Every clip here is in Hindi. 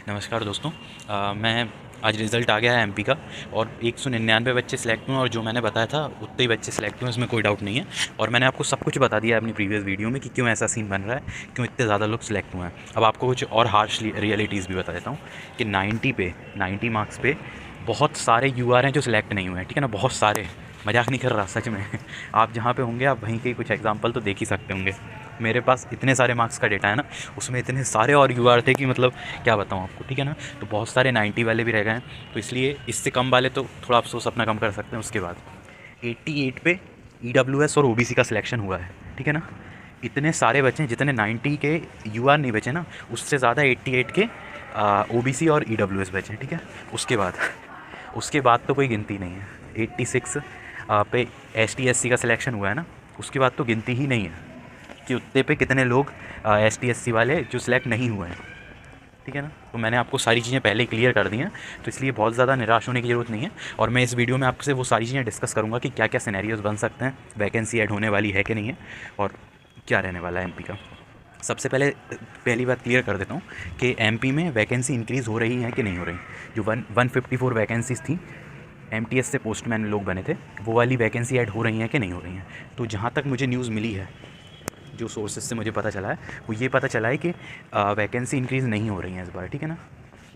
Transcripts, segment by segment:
नमस्कार दोस्तों। मैं आज रिज़ल्ट आ गया है एमपी का और 199 बच्चे सिलेक्ट हुए और जो मैंने बताया था उतने ही बच्चे सिलेक्ट हुए, इसमें कोई डाउट नहीं है। और मैंने आपको सब कुछ बता दिया है अपनी प्रीवियस वीडियो में कि क्यों ऐसा सीन बन रहा है, क्यों इतने ज़्यादा लोग सिलेक्ट हुए हैं। अब आपको कुछ और हार्श रियलिटीज़ भी बता देता हूँ कि 90 मार्क्स पे बहुत सारे यूआर हैं जो सिलेक्ट नहीं हुए हैं, ठीक है ना। बहुत सारे, मजाक नहीं कर रहा, सच में। आप जहाँ पे होंगे आप वहीं के कुछ एग्जांपल तो देख ही सकते होंगे। मेरे पास इतने सारे मार्क्स का डेटा है ना, उसमें इतने सारे और यूआर थे कि मतलब क्या बताऊँ आपको, ठीक है ना। तो बहुत सारे 90 वाले भी रह गए हैं, तो इसलिए इससे कम वाले तो थोड़ा अफसोस अपना कम कर सकते हैं। उसके बाद 88 पे ईडब्ल्यूएस और ओबीसी का सिलेक्शन हुआ है, ठीक है ना। इतने सारे बचे हैं, जितने 90 के यूआर नहीं बचे ना, उससे ज़्यादा 88 के ओबीसी और ईडब्ल्यूएस बचे हैं, ठीक है। उसके बाद तो कोई गिनती नहीं है। 86 पे एसटी एससी का सिलेक्शन हुआ है ना, उसके बाद तो गिनती ही नहीं है कि उतने पे कितने लोग एसटी एससी वाले जो सिलेक्ट नहीं हुए हैं, ठीक है ना। तो मैंने आपको सारी चीज़ें पहले क्लियर कर दी हैं, तो इसलिए बहुत ज़्यादा निराश होने की ज़रूरत नहीं है। और मैं इस वीडियो में आपसे वो सारी चीज़ें डिस्कस करूँगा कि क्या क्या सिनेरियोज़ बन सकते हैं, वैकेंसी ऐड होने वाली है कि नहीं है, और क्या रहने वाला है एमपी का। सबसे पहली बात क्लियर कर देता हूँ कि एमपी में वैकेंसी इंक्रीज़ हो रही है कि नहीं हो रही। जो 154 वैकेंसीज़ थी एमटीएस से पोस्टमैन लोग बने थे, वो वाली वैकेंसी ऐड हो रही हैं कि नहीं हो रही हैं। तो जहाँ तक मुझे न्यूज़ मिली है, जो सोर्सेज से मुझे पता चला है, वो ये पता चला है कि वैकेंसी इंक्रीज़ नहीं हो रही हैं इस बार, ठीक है ना।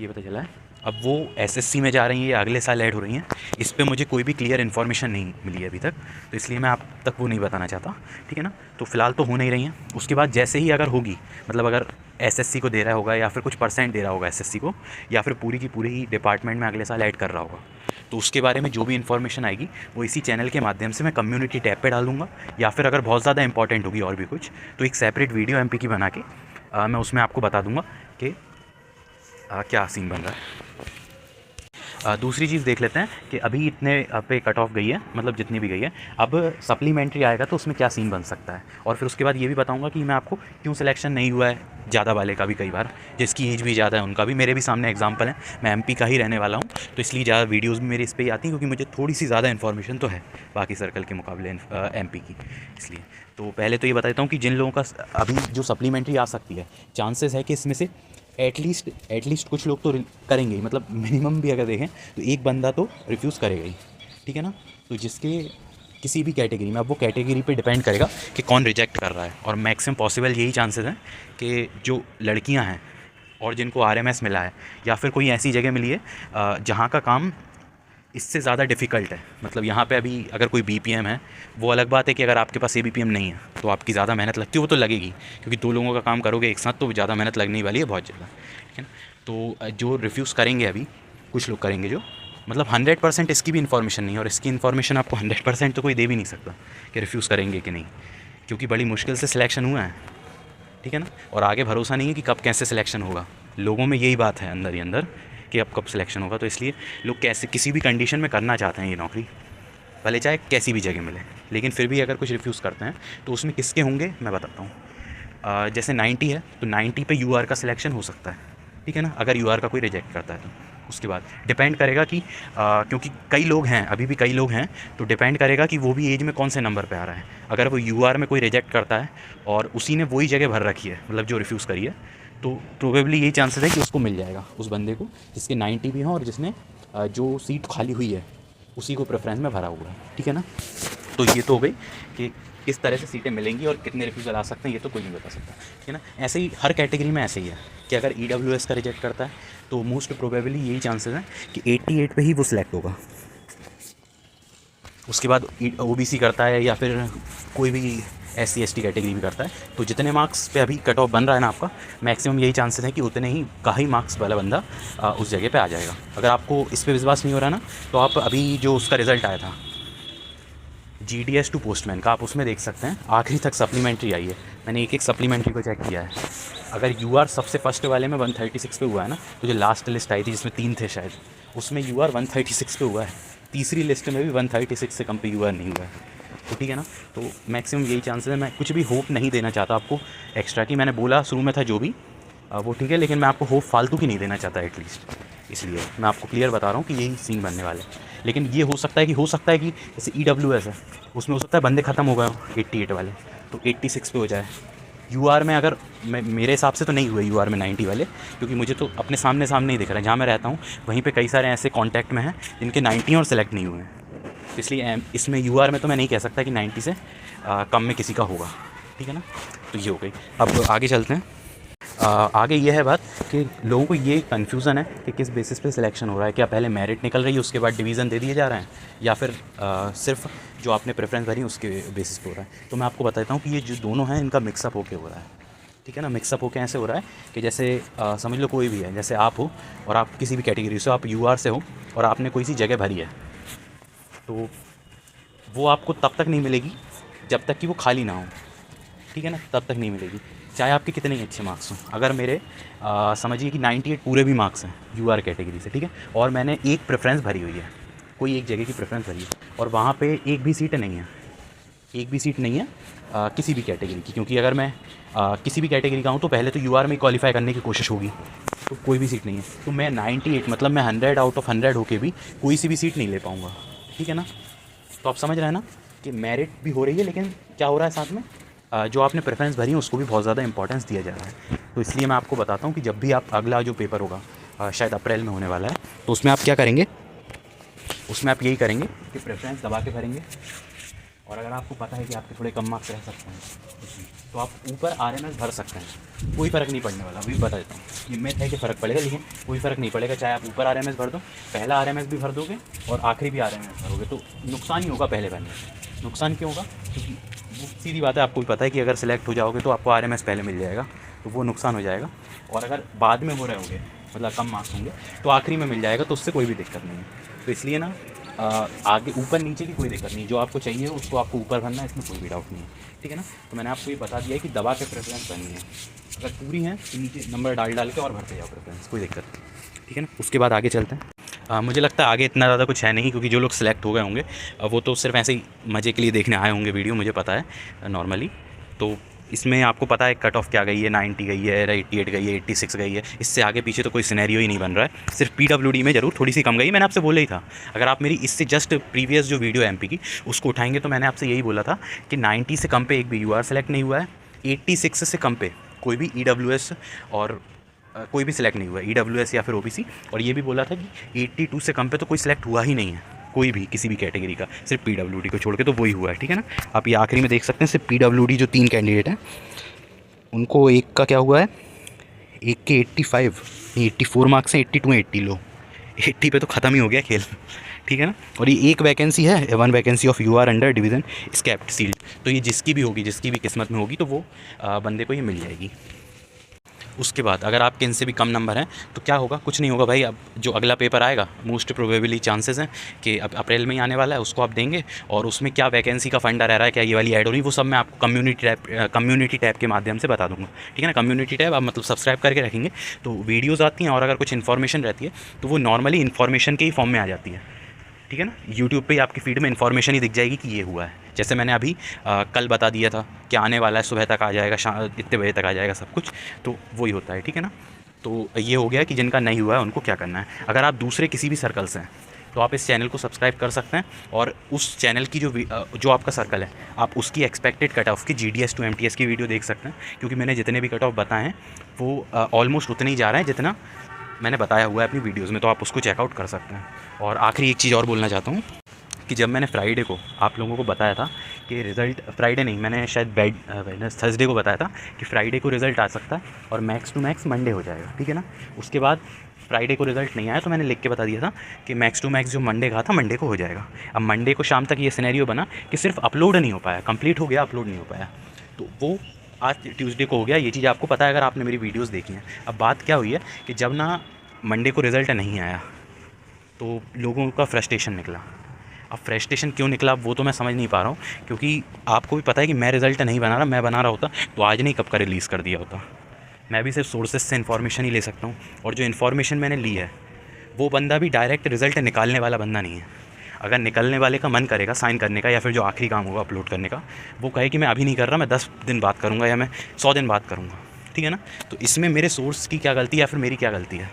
ये पता चला है। अब वो एसएससी में जा रही हैं या अगले साल ऐड हो रही हैं, इस पे मुझे कोई भी क्लियर इन्फॉर्मेशन नहीं मिली है अभी तक, तो इसलिए मैं आप तक वो नहीं बताना चाहता, ठीक है ना। तो फिलहाल तो हो नहीं रही हैं। उसके बाद जैसे ही अगर होगी, मतलब अगर एसएससी को दे रहा होगा या फिर कुछ परसेंट दे रहा होगा एसएससी को, या फिर पूरी की पूरी ही डिपार्टमेंट में अगले साल ऐड कर रहा होगा, तो उसके बारे में जो भी इन्फॉर्मेशन आएगी वो इसी चैनल के माध्यम से मैं कम्युनिटी टैब पे डाल दूँगा, या फिर अगर बहुत ज़्यादा इंपॉर्टेंट होगी और भी कुछ, तो एक सेपरेट वीडियो एमपी की बना के मैं उसमें आपको बता दूँगा कि क्या सीन बन रहा है। दूसरी चीज़ देख लेते हैं कि अभी इतने पे कट ऑफ गई है, मतलब जितनी भी गई है, अब सप्लीमेंट्री आएगा तो उसमें क्या सीन बन सकता है। और फिर उसके बाद ये भी बताऊंगा कि मैं आपको क्यों सिलेक्शन नहीं हुआ है ज़्यादा वाले का भी, कई बार जिसकी एज भी ज़्यादा है उनका भी। मेरे भी सामने एग्जांपल है, मैं एमपी का ही रहने वाला हूँ, तो इसलिए ज़्यादा वीडियोज़ भी मेरी इस पर ही आती हैं, क्योंकि मुझे थोड़ी सी ज़्यादा इन्फॉर्मेशन तो है बाकी सर्कल के मुकाबले एमपी की, इसलिए। तो पहले तो ये बताता हूँ कि जिन लोगों का अभी जो सप्लीमेंट्री आ सकती है, चांसेस है कि इसमें से एटलीस्ट कुछ लोग तो करेंगे ही, मतलब मिनिमम भी अगर देखें तो एक बंदा तो रिफ्यूज़ करेगा ही, ठीक है ना। तो जिसके किसी भी कैटेगरी में, अब वो कैटेगरी पे डिपेंड करेगा कि कौन रिजेक्ट कर रहा है, और मैक्सिमम पॉसिबल यही चांसेस हैं कि जो लड़कियां हैं और जिनको आरएमएस मिला है, या फिर कोई ऐसी जगह मिली है जहाँ का काम इससे ज़्यादा डिफ़िकल्ट है। मतलब यहाँ पे अभी अगर कोई बीपीएम है, वो अलग बात है कि अगर आपके पास एबीपीएम नहीं है तो आपकी ज़्यादा मेहनत लगती है, वो तो लगेगी, क्योंकि दो लोगों का काम करोगे एक साथ तो ज़्यादा मेहनत लगने वाली है बहुत ज़्यादा, ठीक है ना। तो जो रिफ्यूज़ करेंगे अभी, कुछ लोग करेंगे जो, मतलब 100% इसकी भी इन्फॉर्मेशन नहीं है, और इसकी इन्फॉर्मेशन आपको 100% तो कोई दे भी नहीं सकता कि रिफ्यूज़ करेंगे कि नहीं, क्योंकि बड़ी मुश्किल से सिलेक्शन हुआ है, ठीक है ना। और आगे भरोसा नहीं है कि कब कैसे सिलेक्शन होगा, लोगों में यही बात है अंदर ही अंदर कि अब कब सिलेक्शन होगा। तो इसलिए लोग कैसे किसी भी कंडीशन में करना चाहते हैं ये नौकरी, भले चाहे कैसी भी जगह मिले, लेकिन फिर भी अगर कुछ रिफ्यूज़ करते हैं तो उसमें किसके होंगे मैं बताता हूँ। जैसे 90 है तो 90 पे यूआर का सिलेक्शन हो सकता है, ठीक है ना, अगर यूआर का कोई रिजेक्ट करता है तो। उसके बाद डिपेंड करेगा कि क्योंकि कई लोग हैं, अभी भी कई लोग हैं, तो डिपेंड करेगा कि वो भी एज में कौन से नंबर पे आ रहा है। अगर वो यूआर में कोई रिजेक्ट करता है और उसी ने वही जगह भर रखी है, मतलब जो रिफ्यूज़ करी है, तो प्रोबेबली यही चांसेस है कि उसको मिल जाएगा, उस बंदे को जिसके 90 भी हों और जिसने जो सीट खाली हुई है उसी को प्रेफरेंस में भरा हुआ है, ठीक है ना। तो ये तो हो गई कि किस तरह से सीटें मिलेंगी और कितने रिफ्यूज़ल आ सकते हैं, ये तो कोई नहीं बता सकता, ठीक है ना। ऐसे ही हर कैटेगरी में ऐसे ही है कि अगर ईडब्ल्यूएस का रिजेक्ट करता है तो मोस्ट प्रोबेबली यही चांसेस हैं कि 88 पे ही वो सिलेक्ट होगा। उसके बाद ओबीसी करता है या फिर कोई भी एससी एसटी कैटेगरी भी करता है, तो जितने मार्क्स पे अभी कट ऑफ बन रहा है ना आपका, मैक्सिमम यही चांसेस है कि उतने ही का ही मार्क्स वाला बंदा उस जगह पे आ जाएगा। अगर आपको इस पे विश्वास नहीं हो रहा ना, तो आप अभी जो उसका रिज़ल्ट आया था जीडीएस टू पोस्टमैन का, आप उसमें देख सकते हैं आखिरी तक सप्लीमेंट्री आई है। मैंने एक एक सप्लीमेंट्री को चेक किया है। अगर यूआर सबसे फर्स्ट वाले में 136 पे हुआ है ना, तो जो लास्ट लिस्ट आई थी जिसमें 3 थे शायद, उसमें यूआर 136 पे हुआ है। तीसरी लिस्ट में भी 136 से कम पे यूआर नहीं हुआ है, तो ठीक है ना। तो मैक्सिमम यही चांसेस है। मैं कुछ भी होप नहीं देना चाहता आपको एक्स्ट्रा की, मैंने बोला शुरू में था जो भी वो ठीक है, लेकिन मैं आपको होप फालतू की नहीं देना चाहता एटलीस्ट, इसलिए मैं आपको क्लियर बता रहा हूँ कि यही सीन बनने वाले हैं। लेकिन ये हो सकता है कि जैसे ईडब्ल्यूएस है, उसमें हो सकता है बंदे ख़त्म हो गए हो 88 वाले, तो 86 पे हो जाए, यूआर में अगर मेरे हिसाब से तो नहीं हुए यूआर में 90 वाले, क्योंकि मुझे तो अपने सामने ही दिख रहा है। जहाँ मैं रहता हूँ वहीं पे कई सारे ऐसे कॉन्टैक्ट में हैं जिनके 90 और सेलेक्ट नहीं हुए हैं। तो इसलिए इसमें यूआर में तो मैं नहीं कह सकता कि 90 से कम में किसी का होगा, ठीक है ना। तो ये हो गई। अब आगे चलते हैं। आगे ये है बात कि लोगों को ये कन्फ्यूज़न है कि किस बेसिस पे सिलेक्शन हो रहा है। क्या पहले मेरिट निकल रही है उसके बाद डिवीज़न दे दिए जा रहे हैं, या फिर सिर्फ जो आपने प्रेफरेंस भरी उसके बेसिस पे हो रहा है। तो मैं आपको बताता हूँ कि ये जो दोनों हैं इनका मिक्सअप होके हो रहा है, ठीक है ना। मिक्सअप होके ऐसे हो रहा है कि जैसे समझ लो कोई भी है, जैसे आप हो और आप किसी भी कैटेगरी से, आप यूआर से हो और आपने कोई सी जगह भरी है, तो वो आपको तब तक नहीं मिलेगी जब तक कि वो खाली ना हो, ठीक है ना। तब तक नहीं मिलेगी, चाहे आपके कितने ही अच्छे मार्क्स हों। अगर मेरे समझिए कि 98 पूरे भी मार्क्स हैं यूआर कैटेगरी से, ठीक है, और मैंने एक प्रेफरेंस भरी हुई है, कोई एक जगह की प्रेफरेंस भरी है, और वहाँ पे एक भी सीट नहीं है, एक भी सीट नहीं है किसी भी कैटेगरी की। क्योंकि अगर मैं किसी भी कैटेगरी का हूँ तो पहले तो यूआर में क्वालिफाई करने की कोशिश होगी, तो कोई भी सीट नहीं है। तो मैं 98 मतलब मैं 100 आउट ऑफ 100 होके भी कोई सी भी सीट नहीं ले पाऊँगा, ठीक है ना। तो आप समझ रहे हैं ना कि मेरिट भी हो रही है, लेकिन क्या हो रहा है साथ में, जो आपने प्रेफरेंस भरी है उसको भी बहुत ज़्यादा इंपॉर्टेंस दिया जा रहा है। तो इसलिए मैं आपको बताता हूँ कि जब भी आप अगला जो पेपर होगा शायद अप्रैल में होने वाला है, तो उसमें आप क्या करेंगे, उसमें आप यही करेंगे कि प्रेफरेंस दबा के भरेंगे। और अगर आपको पता है कि आपके थोड़े कम मार्क्स रह सकते हैं तो आप ऊपर आरएमएस भर सकते हैं, कोई फ़र्क नहीं पड़ने वाला। अभी बता देता हूँ, ये मैथ है कि फ़र्क पड़ेगा, लेकिन कोई फ़र्क नहीं पड़ेगा। चाहे आप ऊपर आरएमएस भर दो, पहला आरएमएस भी भर दोगे और आखिरी भी आरएमएस भरोगे, तो नुकसान ही होगा पहले भरने में। नुकसान क्यों होगा, क्योंकि वो सीधी बात है, आपको भी पता है कि अगर सिलेक्ट हो जाओगे तो आपको आरएमएस पहले मिल जाएगा, तो वो नुकसान हो जाएगा। और अगर बाद में हो रहे होंगे, मतलब कम मार्क्स होंगे, तो आखिरी में मिल जाएगा, तो उससे कोई भी दिक्कत नहीं है। तो इसलिए ना आगे ऊपर नीचे की कोई दिक्कत नहीं, जो आपको चाहिए उसको आपको ऊपर भरना है, इसमें कोई भी डाउट नहीं है, ठीक है ना। तो मैंने आपको ये बता दिया है कि दबा के प्रेफरेंस भरनी है, अगर पूरी है तो नीचे नंबर डाल के और भरते जाओ प्रेफरेंस, कोई दिक्कत नहीं, ठीक है ना। उसके बाद आगे चलते हैं। मुझे लगता है आगे इतना ज़्यादा कुछ है नहीं, क्योंकि जो लोग सिलेक्ट हो गए होंगे वो तो सिर्फ ऐसे ही मज़े के लिए देखने आए होंगे वीडियो, मुझे पता है नॉर्मली। तो इसमें आपको पता है कट ऑफ क्या गई है, 90 गई है, 88 गई है, 86 गई है, इससे आगे पीछे तो कोई सिनेरियो ही नहीं बन रहा है। सिर्फ पीडब्ल्यूडी में ज़रूर थोड़ी सी कम गई, मैंने आपसे बोला ही था। अगर आप मेरी इससे जस्ट प्रीवियस जो वीडियो एमपी की उसको उठाएंगे तो मैंने आपसे यही बोला था कि 90 से कम पे एक भी यूआर सेलेक्ट नहीं हुआ है, 86 से कम पे कोई भी ईडब्ल्यूएस और कोई भी सिलेक्ट नहीं हुआ है, ईडब्ल्यूएस या फिर ओबीसी। और ये भी बोला था कि 82 से कम पे तो कोई सिलेक्ट हुआ ही नहीं है, कोई भी किसी भी कैटेगरी का, सिर्फ पीडब्ल्यूडी को छोड़ के तो वही हुआ है, ठीक है ना। आप ये आखिरी में देख सकते हैं, सिर्फ पीडब्ल्यूडी जो 3 कैंडिडेट हैं उनको एक का क्या हुआ है, एक के 85 नहीं 84 मार्क्स हैं, 82 80 लो, 80 पे तो ख़त्म ही हो गया खेल, ठीक है ना। और ये एक वैकेंसी है, 1 vacancy of U R under division स्कैप्ड सील्ड। तो ये जिसकी भी होगी, जिसकी भी किस्मत में होगी, तो वो बंदे को ये मिल जाएगी। उसके बाद अगर आपके इनसे भी कम नंबर हैं तो क्या होगा, कुछ नहीं होगा भाई। अब जो अगला पेपर आएगा मोस्ट प्रोबेबली चांसेस हैं कि अब अप्रैल में ही आने वाला है, उसको आप देंगे। और उसमें क्या वैकेंसी का फंडा रह रहा है, क्या ये वाली ऐड हो रही है, वो सब मैं आपको कम्युनिटी टैब के माध्यम से बता दूंगा, ठीक है ना। कम्युनिटी टैब आप मतलब सब्सक्राइब करके रखेंगे तो वीडियोज़ आती हैं, और अगर कुछ इन्फॉर्मेशन रहती है तो वो नॉर्मली इन्फॉर्मेशन के ही फॉर्म में आ जाती है, ठीक है ना। यूट्यूब पे आपकी फीड में इन्फॉर्मेशन ही दिख जाएगी कि ये हुआ है। जैसे मैंने अभी कल बता दिया था कि आने वाला है, सुबह तक आ जाएगा, इतने बजे तक आ जाएगा सब कुछ, तो वही होता है, ठीक है ना। तो ये हो गया कि जिनका नहीं हुआ है उनको क्या करना है। अगर आप दूसरे किसी भी सर्कल से हैं तो आप इस चैनल को सब्सक्राइब कर सकते हैं, और उस चैनल की जो आपका सर्कल है आप उसकी एक्सपेक्टेड कट ऑफ की GDS to MTS की वीडियो देख सकते हैं, क्योंकि मैंने जितने भी कट ऑफ बताए हैं वो ऑलमोस्ट उतने ही जा रहे हैं जितना मैंने बताया हुआ है अपनी वीडियोज़ में, तो आप उसको चेकआउट कर सकते हैं। और आखिरी एक चीज़ और बोलना चाहता हूँ कि जब मैंने फ्राइडे को आप लोगों को बताया था कि रिज़ल्ट, फ्राइडे नहीं, मैंने शायद थर्सडे को बताया था कि फ्राइडे को रिज़ल्ट आ सकता है और मैक्स टू मैक्स मंडे हो जाएगा, ठीक है ना। उसके बाद फ्राइडे को रिज़ल्ट नहीं आया तो मैंने लिख के बता दिया था कि मैक्स टू मैक्स जो मंडे का था मंडे को हो जाएगा। अब मंडे को शाम तक ये सिनेरियो बना कि सिर्फ अपलोड नहीं हो पाया, कंप्लीट हो गया, अपलोड नहीं हो पाया, तो वो आज ट्यूसडे को हो गया। ये चीज़ आपको पता है अगर आपने मेरी वीडियोज़ देखी हैं। अब बात क्या हुई है कि जब ना मंडे को रिज़ल्ट नहीं आया तो लोगों का फ्रस्ट्रेशन निकला। अब फ्रस्ट्रेशन क्यों निकला वो तो मैं समझ नहीं पा रहा हूँ, क्योंकि आपको भी पता है कि मैं रिज़ल्ट नहीं बना रहा, मैं बना रहा होता तो आज नहीं कब का रिलीज़ कर दिया होता। मैं भी सिर्फ सोर्सेज से इन्फॉर्मेशन ही ले सकता हूँ, और जो इन्फॉर्मेशन मैंने ली है वो बंदा भी डायरेक्ट रिज़ल्ट निकालने वाला बंदा नहीं है। अगर निकलने वाले का मन करेगा साइन करने का, या फिर जो आखिरी काम होगा अपलोड करने का, वो कहे कि मैं अभी नहीं कर रहा, मैं 10 दिन बाद करूँगा या मैं 100 दिन बाद करूँगा, ठीक है ना। तो इसमें मेरे सोर्स की क्या गलती है या फिर मेरी क्या गलती है,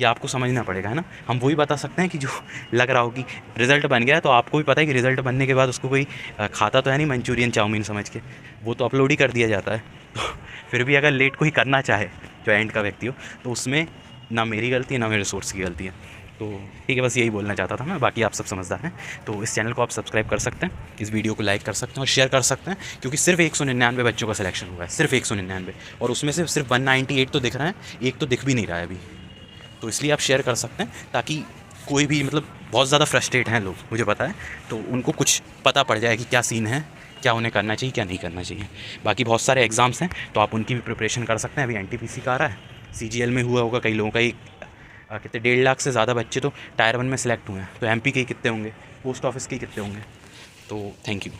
ये आपको समझना पड़ेगा, है ना। हम वही बता सकते हैं कि जो लग रहा हो कि रिज़ल्ट बन गया है, तो आपको भी पता है कि रिज़ल्ट बनने के बाद उसको कोई खाता तो है नहीं मंचूरियन चाउमीन समझ के, वो तो अपलोड ही कर दिया जाता है। तो फिर भी अगर लेट कोई करना चाहे, जो एंड का व्यक्ति हो, तो उसमें ना मेरी गलती है ना मेरे सोर्स की गलती है। तो ठीक है, बस यही बोलना चाहता था मैं, बाकी आप सब समझदार हैं। तो इस चैनल को आप सब्सक्राइब कर सकते हैं, इस वीडियो को लाइक कर सकते हैं और शेयर कर सकते हैं, क्योंकि सिर्फ 199 बच्चों का सिलेक्शन हुआ है, सिर्फ 199, और उसमें से सिर्फ 198 तो दिख रहा है, एक तो दिख भी नहीं रहा है अभी। तो इसलिए आप शेयर कर सकते हैं, ताकि कोई भी मतलब बहुत ज़्यादा फ्रस्ट्रेट हैं लोग, मुझे पता है, तो उनको कुछ पता पड़ जाए कि क्या सीन है, क्या उन्हें करना चाहिए, क्या नहीं करना चाहिए। बाकी बहुत सारे एग्ज़ाम्स हैं, तो आप उनकी भी प्रिपरेशन कर सकते हैं। अभी एनटीपीसी का आ रहा है, सीजीएल में हुआ होगा कई लोगों का, कितने 1.5 लाख से ज़्यादा बच्चे तो टायर 1 में सेलेक्ट हुए हैं, तो एमपी के कितने होंगे, पोस्ट ऑफिस के कितने होंगे। तो थैंक यू।